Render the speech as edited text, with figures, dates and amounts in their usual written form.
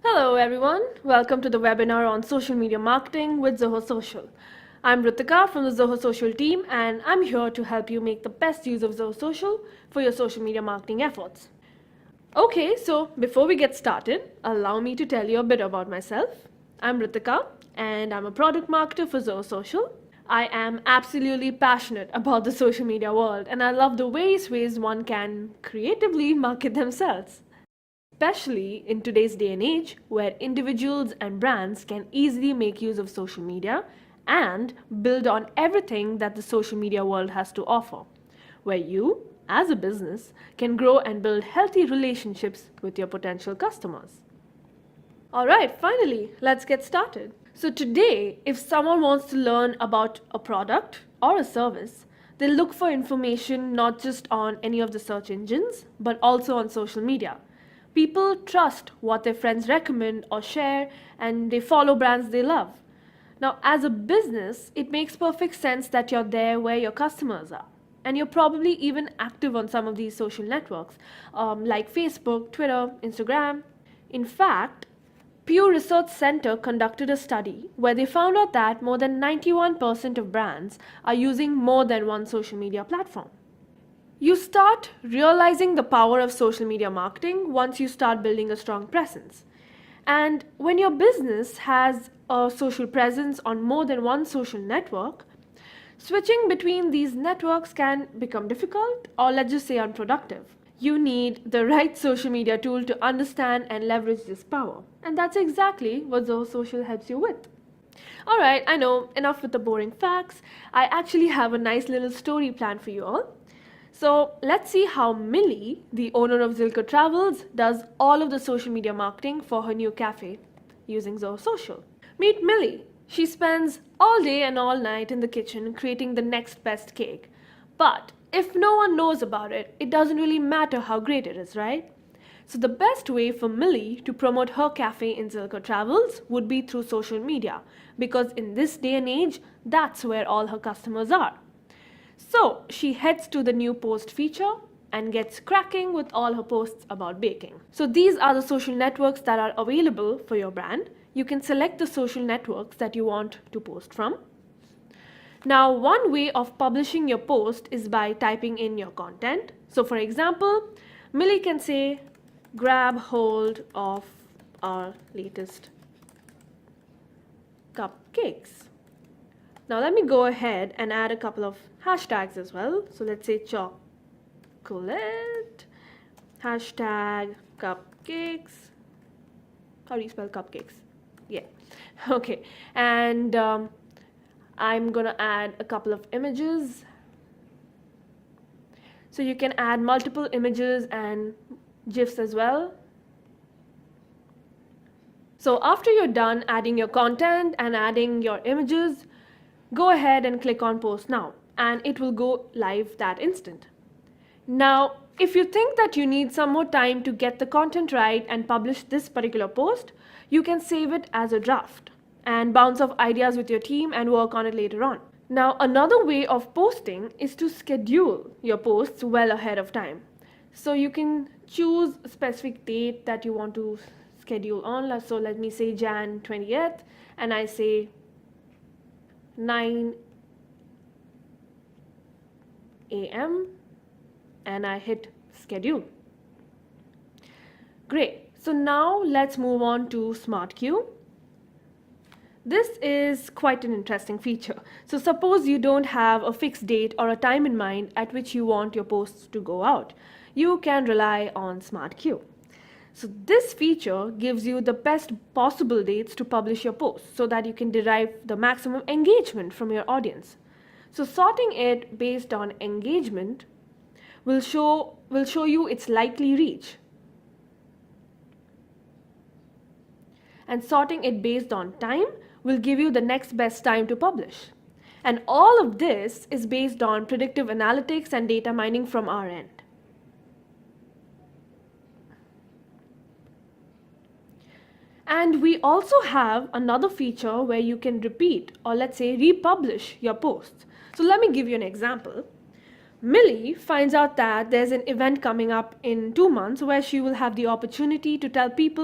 Hello everyone, welcome to the webinar on social media marketing with Zoho Social. I'm Ritika from the Zoho Social team and I'm here to help you make the best use of Zoho Social for your social media marketing efforts. Okay, so before we get started, allow me to tell you a bit about myself. I'm Ritika and I'm a product marketer for Zoho Social. I am absolutely passionate about the social media world and I love the various ways one can creatively market themselves. Especially in today's day and age where individuals and brands can easily make use of social media and build on everything that the social media world has to offer, where you, as a business, can grow and build healthy relationships with your potential customers. Alright, finally, let's get started. So today, if someone wants to learn about a product or a service, they'll look for information not just on any of the search engines, but also on social media. People trust what their friends recommend or share, and they follow brands they love. Now, as a business, it makes perfect sense that you're there where your customers are. And you're probably even active on some of these social networks, like Facebook, Twitter, Instagram. In fact, Pew Research Center conducted a study where they found out that more than 91% of brands are using more than one social media platform. You start realizing the power of social media marketing once you start building a strong presence. And when your business has a social presence on more than one social network, switching between these networks can become difficult or let's just say unproductive. You need the right social media tool to understand and leverage this power. And that's exactly what Zoho Social helps you with. Alright, I know, enough with the boring facts. I actually have a nice little story planned for you all. So let's see how Millie, the owner of Zilker Travels, does all of the social media marketing for her new cafe using Zoho Social. Meet Millie. She spends all day and all night in the kitchen creating the next best cake. But if no one knows about it, it doesn't really matter how great it is, right? So the best way for Millie to promote her cafe in Zilker Travels would be through social media, because in this day and age, that's where all her customers are. So she heads to the new post feature and gets cracking with all her posts about baking. So these are the social networks that are available for your brand. You can select the social networks that you want to post from. Now, one way of publishing your post is by typing in your content. So for example, Millie can say, grab hold of our latest cupcakes. Now let me go ahead and add a couple of hashtags as well. So let's say chocolate, hashtag cupcakes. How do you spell cupcakes? Yeah, okay. And I'm gonna add a couple of images. So you can add multiple images and GIFs as well. So after you're done adding your content and adding your images, go ahead and click on post now and it will go live that instant. Now, if you think that you need some more time to get the content right and publish this particular post, you can save it as a draft and bounce off ideas with your team and work on it later on. Now, another way of posting is to schedule your posts well ahead of time. So you can choose a specific date that you want to schedule on. So let me say Jan 20th and I say 9 a.m. and I hit schedule. Great. So now let's move on to Smart Queue. This is quite an interesting feature. So suppose you don't have a fixed date or a time in mind at which you want your posts to go out. You can rely on Smart Queue. So this feature gives you the best possible dates to publish your posts so that you can derive the maximum engagement from your audience. So sorting it based on engagement will show you its likely reach. And sorting it based on time will give you the next best time to publish. And all of this is based on predictive analytics and data mining from our end. And we also have another feature where you can repeat or let's say republish your posts. So let me give you an example. Millie finds out that there's an event coming up in 2 months where she will have the opportunity to tell people